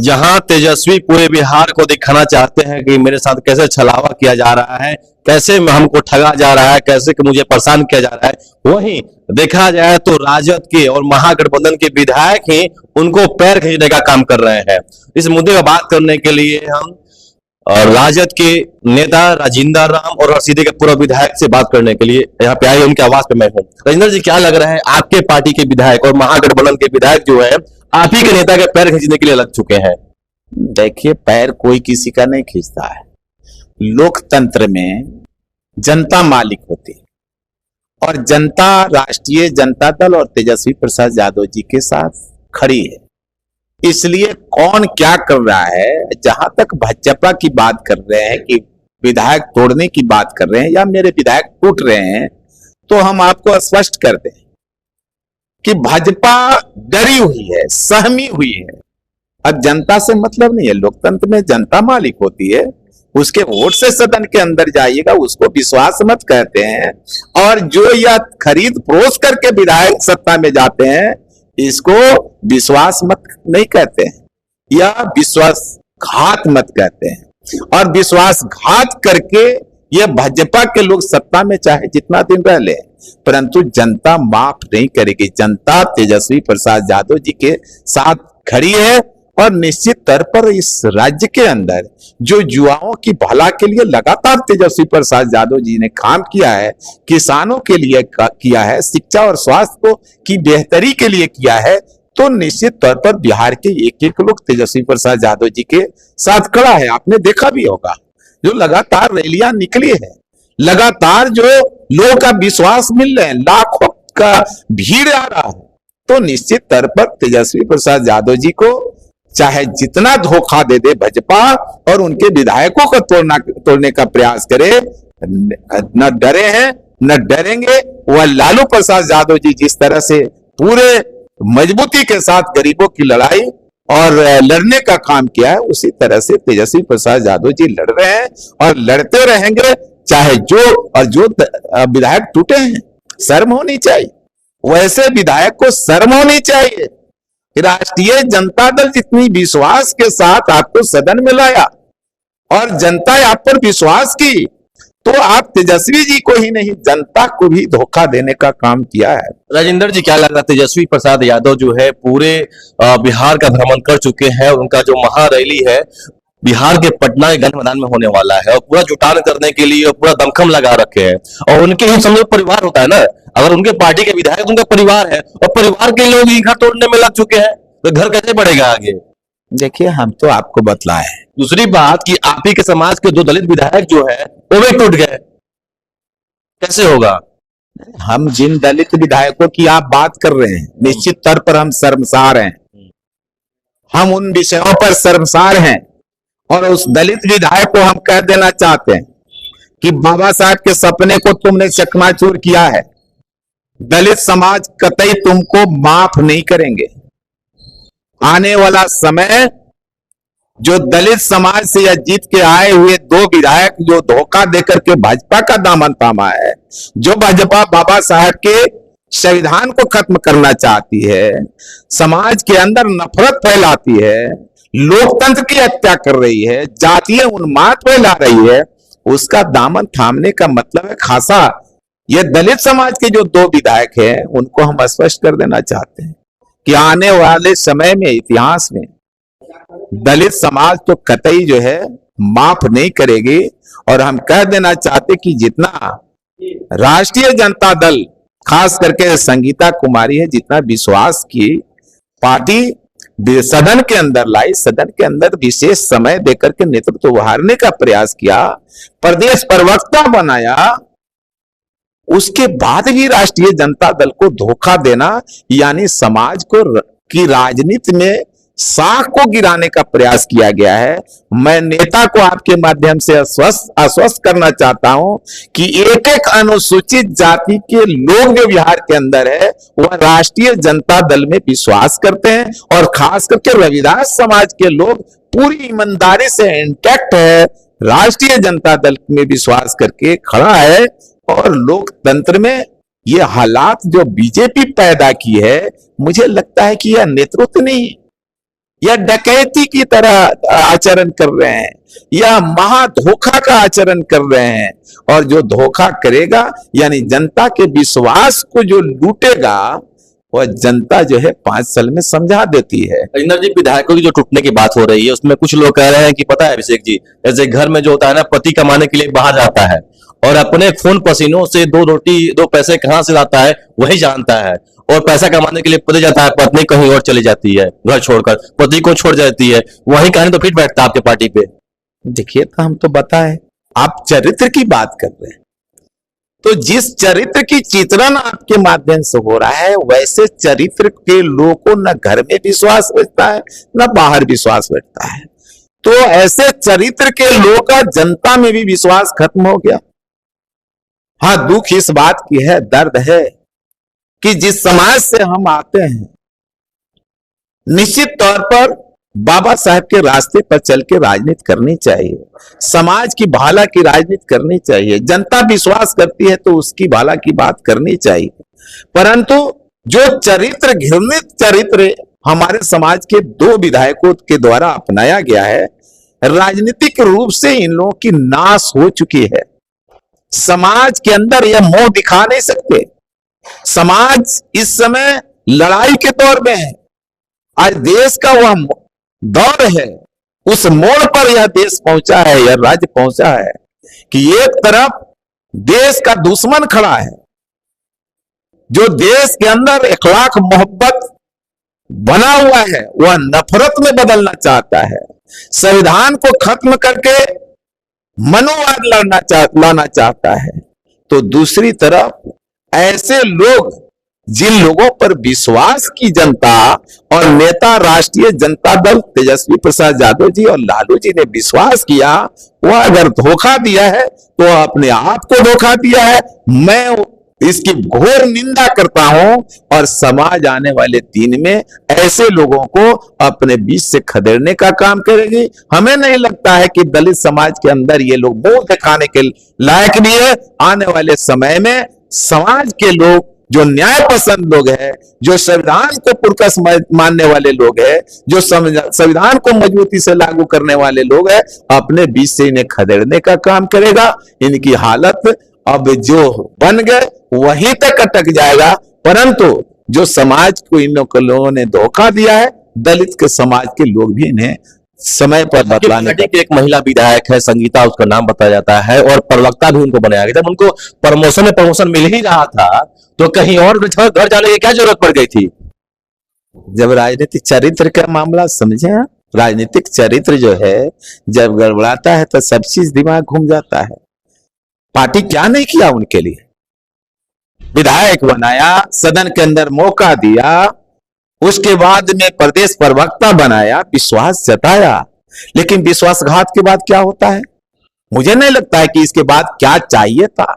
जहां तेजस्वी पूरे बिहार को दिखाना चाहते हैं कि मेरे साथ कैसे छलावा किया जा रहा है, कैसे हमको ठगा जा रहा है, कैसे कि मुझे परेशान किया जा रहा है, वहीं देखा जाए तो राजद के और महागठबंधन के विधायक ही उनको पैर खींचने का काम कर रहे हैं। इस मुद्दे पर बात करने के लिए हम और राजद के नेता राजिंदर राम और रसीदे के पूर्व विधायक से बात करने के लिए यहाँ पे आए, उनके आवाज पे मैं हूँ। राजिंदर जी, क्या लग रहा है आपके पार्टी के विधायक और महागठबंधन के विधायक जो है आप ही के नेता के पैर खींचने के लिए लग चुके हैं? देखिए, पैर कोई किसी का नहीं खींचता है। लोकतंत्र में जनता मालिक होती है और जनता राष्ट्रीय जनता दल और तेजस्वी प्रसाद यादव जी के साथ खड़ी है। इसलिए कौन क्या कर रहा है, जहां तक भाजपा की बात कर रहे हैं कि विधायक तोड़ने की बात कर रहे हैं या मेरे विधायक टूट रहे हैं, तो हम आपको स्पष्ट कर दें कि भाजपा डरी हुई है, सहमी हुई है। अब जनता से मतलब नहीं है। लोकतंत्र में जनता मालिक होती है, उसके वोट से सदन के अंदर जाइएगा, उसको विश्वास मत कहते हैं। और जो यह खरीद फरोख्त करके विधायक सत्ता में जाते हैं, इसको विश्वास मत नहीं कहते हैं या विश्वासघात मत कहते हैं। और विश्वासघात करके ये भाजपा के लोग सत्ता में चाहे जितना दिन रह ले, परंतु जनता माफ नहीं करेगी। जनता तेजस्वी प्रसाद यादव जी के साथ खड़ी है और निश्चित तौर पर इस राज्य के अंदर जो युवाओं की भला के लिए लगातार तेजस्वी प्रसाद यादव जी ने काम किया है, किसानों के लिए किया है, शिक्षा और स्वास्थ्य को की बेहतरी के लिए किया है, तो निश्चित तौर पर बिहार के एक एक लोग तेजस्वी प्रसाद यादव जी के साथ खड़ा है। आपने देखा भी होगा, जो लगातार रैलियां निकली है, लगातार जो लोगों का विश्वास मिल रहे हैं, लाखों का भीड़ आ रहा है, तो निश्चित तौर पर तेजस्वी प्रसाद यादव जी को चाहे जितना धोखा दे दे भाजपा और उनके विधायकों को तोड़ने का प्रयास करे, न डरे हैं न डरेंगे। वह लालू प्रसाद यादव जी जिस तरह से पूरे मजबूती के साथ गरीबों की लड़ाई और लड़ने का काम किया है, उसी तरह से तेजस्वी प्रसाद यादव जी लड़ रहे हैं और लड़ते रहेंगे। चाहे जो विधायक टूटे हैं, शर्म होनी चाहिए। वैसे विधायक को शर्म होनी चाहिए। राष्ट्रीय जनता दल जितनी विश्वास के साथ आपको सदन में लाया और जनता आप पर विश्वास की, तो आप तेजस्वी जी को ही नहीं जनता को भी धोखा देने का काम किया है। राजिंदर जी, क्या लग रहा है तेजस्वी प्रसाद यादव जो है पूरे बिहार का भ्रमण कर चुके हैं, उनका जो महारैली है बिहार के पटना के गांधी मैदान में होने वाला है और पूरा जुटान करने के लिए पूरा दमखम लगा रखे हैं और उनके ही समझो परिवार होता है ना, अगर उनके पार्टी के विधायक उनका परिवार है और परिवार के लोग ही घर तोड़ने में लग चुके हैं, तो घर कैसे बढ़ेगा आगे? देखिए, हम तो आपको बतलाए हैं। दूसरी बात कि आप ही के समाज के दो दलित विधायक जो है वो भी टूट गए, कैसे होगा? हम जिन दलित विधायकों की आप बात कर रहे हैं, निश्चित तौर पर हम शर्मसार हैं। हम उन विषयों पर शर्मसार हैं और उस दलित विधायक को हम कह देना चाहते हैं कि बाबा साहब के सपने को तुमने चकनाचूर किया है। दलित समाज कतई तुमको माफ नहीं करेंगे। आने वाला समय जो दलित समाज से यह जीत के आए हुए दो विधायक जो धोखा देकर के भाजपा का दामन थामा है, जो भाजपा बाबा साहब के संविधान को खत्म करना चाहती है, समाज के अंदर नफरत फैलाती है, लोकतंत्र की हत्या कर रही है, जातीय उन्माद फैला रही है, उसका दामन थामने का मतलब है खासा। ये दलित समाज के जो दो विधायक हैं, उनको हम स्पष्ट कर देना चाहते हैं कि आने वाले समय में इतिहास में दलित समाज तो कतई जो है माफ नहीं करेगी। और हम कह देना चाहते कि जितना राष्ट्रीय जनता दल, खास करके संगीता कुमारी है, जितना विश्वास की पार्टी सदन के अंदर लाई, सदन के अंदर विशेष समय देकर के नेतृत्व उभारने का प्रयास किया, प्रदेश प्रवक्ता बनाया, उसके बाद भी राष्ट्रीय जनता दल को धोखा देना, यानी समाज को की राजनीति में साख को गिराने का प्रयास किया गया है। मैं नेता को आपके माध्यम से आश्वस्त करना चाहता हूं कि एक एक अनुसूचित जाति के लोग जो बिहार के अंदर है, वह राष्ट्रीय जनता दल में विश्वास करते हैं और खास करके रविदास समाज के लोग पूरी ईमानदारी से इंटैक्ट है, राष्ट्रीय जनता दल में विश्वास करके खड़ा है। और लोकतंत्र में ये हालात जो बीजेपी पैदा की है, मुझे लगता है कि यह नेतृत्व नहीं, या डकैती की तरह आचरण कर रहे हैं, या महाधोखा का आचरण कर रहे हैं। और जो धोखा करेगा यानी जनता के विश्वास को जो लूटेगा, वह जनता जो है 5 साल में समझा देती है। राजेंद्र जी, विधायकों की जो टूटने की बात हो रही है उसमें कुछ लोग कह रहे हैं कि पता है अभिषेक जी, जैसे घर में जो होता है ना, पति कमाने के लिए बाहर जाता है और अपने खून पसीनों से 2 रोटी 2 पैसे कहां से लाता है वही जानता है, और पैसा कमाने के लिए पति जाता है, पत्नी कहीं और चली जाती है, घर छोड़कर पति को छोड़ जाती है, वही कहानी तो फिट बैठता है आपके पार्टी पे। देखिए, तो हम तो बताए, आप चरित्र की बात कर रहे हैं, तो जिस चरित्र की चित्रण आपके माध्यम से हो रहा है, वैसे चरित्र के लोगों को न घर में विश्वास बैठता है न बाहर विश्वास बैठता है। तो ऐसे चरित्र के लोगों का जनता में भी विश्वास खत्म हो गया। हाँ, दुख इस बात की है, दर्द है कि जिस समाज से हम आते हैं, निश्चित तौर पर बाबा साहब के रास्ते पर चल के राजनीति करनी चाहिए, समाज की भला की राजनीति करनी चाहिए, जनता विश्वास करती है तो उसकी भला की बात करनी चाहिए। परंतु जो चरित्र, घृणित चरित्र हमारे समाज के 2 विधायकों के द्वारा अपनाया गया है, राजनीतिक रूप से इन लोगों की नाश हो चुकी है। समाज के अंदर यह मोह दिखा नहीं सकते। समाज इस समय लड़ाई के दौर में है। आज देश का वह दौर है, उस मोड़ पर यह देश पहुंचा है, यह राज्य पहुंचा है कि एक तरफ देश का दुश्मन खड़ा है, जो देश के अंदर अखलाक मोहब्बत बना हुआ है, वह नफरत में बदलना चाहता है, संविधान को खत्म करके मनोवाद लाना चाहता है। तो दूसरी तरफ ऐसे लोग, जिन लोगों पर विश्वास की जनता और नेता राष्ट्रीय जनता दल तेजस्वी प्रसाद यादव जी और लालू जी ने विश्वास किया, वह अगर धोखा दिया है तो अपने आप को धोखा दिया है। मैं इसकी घोर निंदा करता हूं और समाज आने वाले दिन में ऐसे लोगों को अपने बीच से खदेड़ने का काम करेगी। हमें नहीं लगता है कि दलित समाज के अंदर ये लोग मुंह दिखाने के लायक भी है। आने वाले समय में समाज के लोग, जो न्याय पसंद लोग हैं, जो संविधान को पुरकस मानने वाले लोग हैं, जो संविधान को मजबूती से लागू करने वाले लोग हैं, अपने बीच से इन्हें खदेड़ने का काम करेगा। इनकी हालत अब जो बन गए वहीं तक अटक जाएगा। परंतु जो समाज को इन लोगों ने धोखा दिया है, दलित के समाज के लोग भी इन्हें समय पर बतलाने की एक महिला विधायक है संगीता, उसका नाम बताया जाता है, और प्रवक्ता भी उनको बनाया गया। जब उनको प्रमोशन मिल ही रहा था तो कहीं और घर जाने की क्या जरूरत पड़ गई थी? जब राजनीतिक चरित्र का मामला समझे, राजनीतिक चरित्र जो है जब गड़बड़ाता है तो सब चीज दिमाग घूम जाता है। पार्टी क्या नहीं किया उनके लिए, विधायक बनाया, सदन के अंदर मौका दिया, उसके बाद में प्रदेश प्रवक्ता बनाया, विश्वास जताया। लेकिन विश्वासघात के बाद क्या होता है, मुझे नहीं लगता है कि इसके बाद क्या चाहिए था।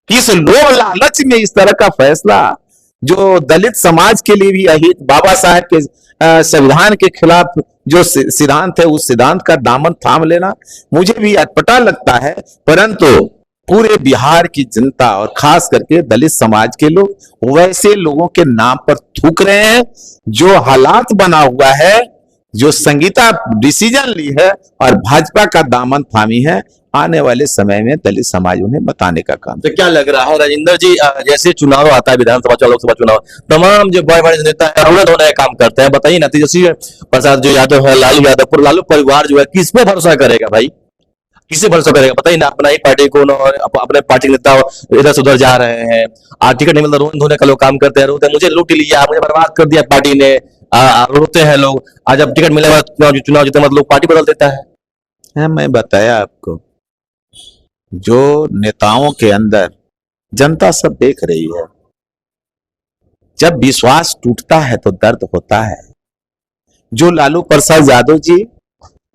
किस लोभ लालच में इस तरह का फैसला, जो दलित समाज के लिए भी अहित, बाबा साहब के संविधान के खिलाफ जो सिद्धांत है, उस सिद्धांत का दामन थाम लेना मुझे भी अटपटा लगता है। परंतु पूरे बिहार की जनता और खास करके दलित समाज के लोग वैसे लोगों के नाम पर थूक रहे हैं। जो हालात बना हुआ है, जो संगीता डिसीजन ली है और भाजपा का दामन थामी है, आने वाले समय में दलित समाज उन्हें बताने का काम। तो क्या लग रहा है राजेंद्र जी, जैसे चुनाव आता है, विधानसभा लोकसभा चुनाव, तमाम जो बड़े बड़े नेता है रोने धोने का काम करते हैं, बताइए ना, तेजस्वी प्रसाद जो यादव है, लालू यादव, लालू परिवार जो है, किस पे भरोसा करेगा भाई, किसे भरोसा करेगा? बताइए ना, अपना ही पार्टी को अपने पार्टी नेता इधर से उधर जा रहे हैं, टिकट नहीं मिलता, रोने धोने का लोग काम करते हैं, रोते हैं मुझे लूट लिया, मुझे बर्बाद कर दिया पार्टी ने, रोते हैं लोग। आज जब टिकट मिलेगा चुनाव जीते मतलब लोग पार्टी बदल देता है। मैं बताया आपको, जो नेताओं के अंदर जनता सब देख रही है, जब विश्वास टूटता है तो दर्द होता है। जो लालू प्रसाद यादव जी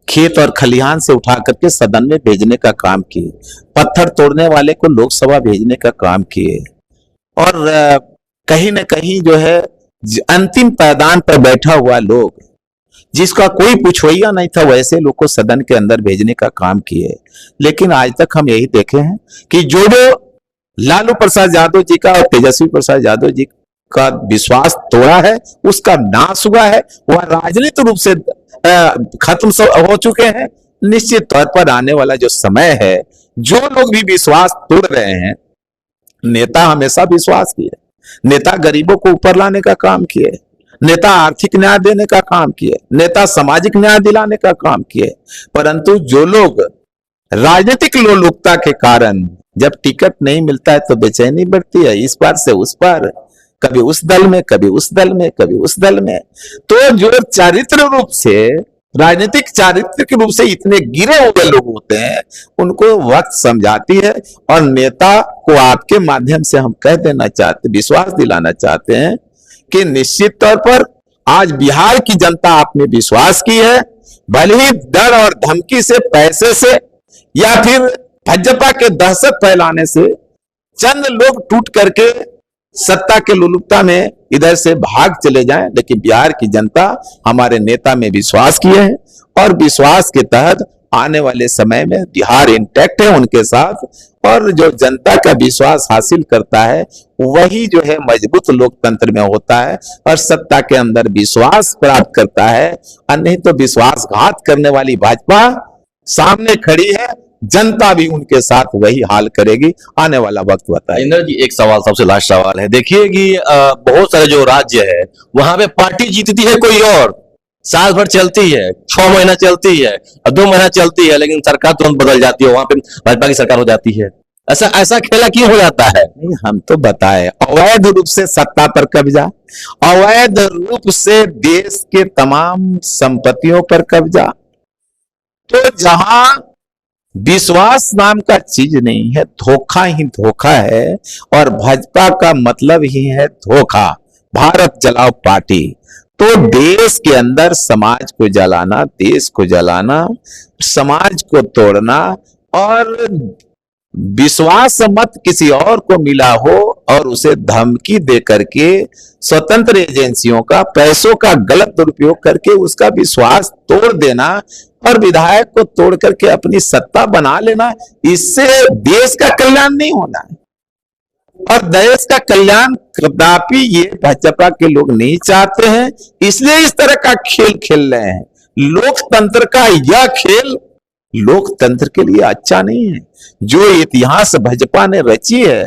खेत और खलिहान से उठा करके सदन में भेजने का काम किए, पत्थर तोड़ने वाले को लोकसभा भेजने का काम किए, और कहीं न कहीं जो है अंतिम पायदान पर बैठा हुआ लोग, जिसका कोई पुछवैया नहीं था, वैसे लोग को सदन के अंदर भेजने का काम किए। लेकिन आज तक हम यही देखे हैं कि जो लालू प्रसाद यादव जी का और तेजस्वी प्रसाद यादव जी का विश्वास तोड़ा है, उसका नाश हुआ है, वह राजनीतिक रूप से खत्म हो चुके हैं। निश्चित तौर पर आने वाला जो समय है, जो लोग भी विश्वास तोड़ रहे हैं, नेता हमेशा विश्वास किए, नेता गरीबों को ऊपर लाने का काम किए, नेता आर्थिक न्याय देने का काम किए, नेता सामाजिक न्याय दिलाने का काम किए, परंतु जो लोग राजनीतिक लोलुपता के कारण जब टिकट नहीं मिलता है तो बेचैनी बढ़ती है, इस पार से उस पार, कभी उस दल में, कभी उस दल में, कभी उस दल में। तो जो चारित्र रूप से, राजनीतिक चारित्र के रूप से इतने गिरे हुए लोग होते हैं, उनको वक्त समझाती है। और नेता को आपके माध्यम से हम कह देना चाहते, विश्वास दिलाना चाहते हैं कि निश्चित तौर पर आज बिहार की जनता आप में विश्वास की है। भले ही डर और धमकी से, पैसे से, या फिर भाजपा के दहशत फैलाने से चंद लोग टूट करके सत्ता के लुलुपता में इधर से भाग चले जाएं, लेकिन बिहार की जनता हमारे नेता में विश्वास किए हैं और विश्वास के तहत आने वाले समय में बिहार इंटैक्ट है उनके साथ। और जो जनता का विश्वास हासिल करता है वही जो है मजबूत लोकतंत्र में होता है और सत्ता के अंदर विश्वास प्राप्त करता है। और नहीं तो विश्वासघात करने वाली भाजपा सामने खड़ी है, जनता भी उनके साथ वही हाल करेगी। आने वाला वक्त बताएगा। इंद्र जी, एक सवाल, सबसे लास्ट सवाल है। देखिए कि बहुत सारे जो राज्य है वहां पे पार्टी जीतती है कोई और, साल भर चलती है, 6 महीना चलती है, 2 महीना चलती है, लेकिन सरकार तुरंत बदल जाती है, वहां पे भाजपा की सरकार हो जाती है। ऐसा खेला क्यों हो जाता है? नहीं, हम तो बताए, अवैध रूप से सत्ता पर कब्जा, अवैध रूप से देश के तमाम संपत्तियों पर कब्जा। तो जहां विश्वास नाम का चीज नहीं है, धोखा ही धोखा है। और भाजपा का मतलब ही है धोखा, भारत जलाओ पार्टी। तो देश के अंदर समाज को जलाना, देश को जलाना, समाज को तोड़ना, और विश्वास मत किसी और को मिला हो और उसे धमकी दे करके स्वतंत्र एजेंसियों का, पैसों का गलत दुरुपयोग करके उसका विश्वास तोड़ देना और विधायक को तोड़ करके अपनी सत्ता बना लेना, इससे देश का कल्याण नहीं होना है। और देश का कल्याण कदापि ये भाजपा के लोग नहीं चाहते हैं, इसलिए इस तरह का खेल खेल रहे हैं। लोकतंत्र का यह खेल लोकतंत्र के लिए अच्छा नहीं है। जो इतिहास भाजपा ने रची है,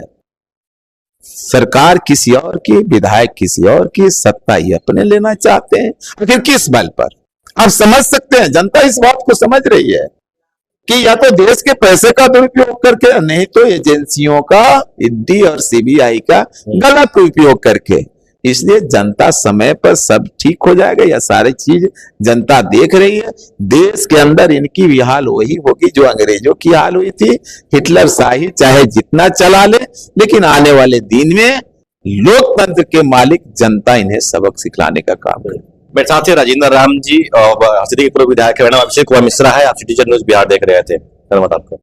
सरकार किसी और की, विधायक किसी और की, सत्ता ही अपने लेना चाहते हैं। आखिर किस बल पर? आप समझ सकते हैं, जनता इस बात को समझ रही है कि या तो देश के पैसे का दुरुपयोग करके, नहीं तो एजेंसियों का, ईडी और सीबीआई का गलत उपयोग करके। इसलिए जनता समय पर सब ठीक हो जाएगा, यह सारी चीज जनता देख रही है। देश के अंदर इनकी भी हाल वही होगी जो अंग्रेजों की हाल हुई थी। हिटलर शाही चाहे जितना चला ले, लेकिन आने वाले दिन में लोकतंत्र के मालिक जनता इन्हें सबक सिखलाने का काम है। मेरे साथ थे राजेंद्र राम जी और हसीदी के पूर्व विधायक अभिषेक कुमार मिश्रा है। आप सिटीजन न्यूज बिहार देख रहे थे। धन्यवाद आपका।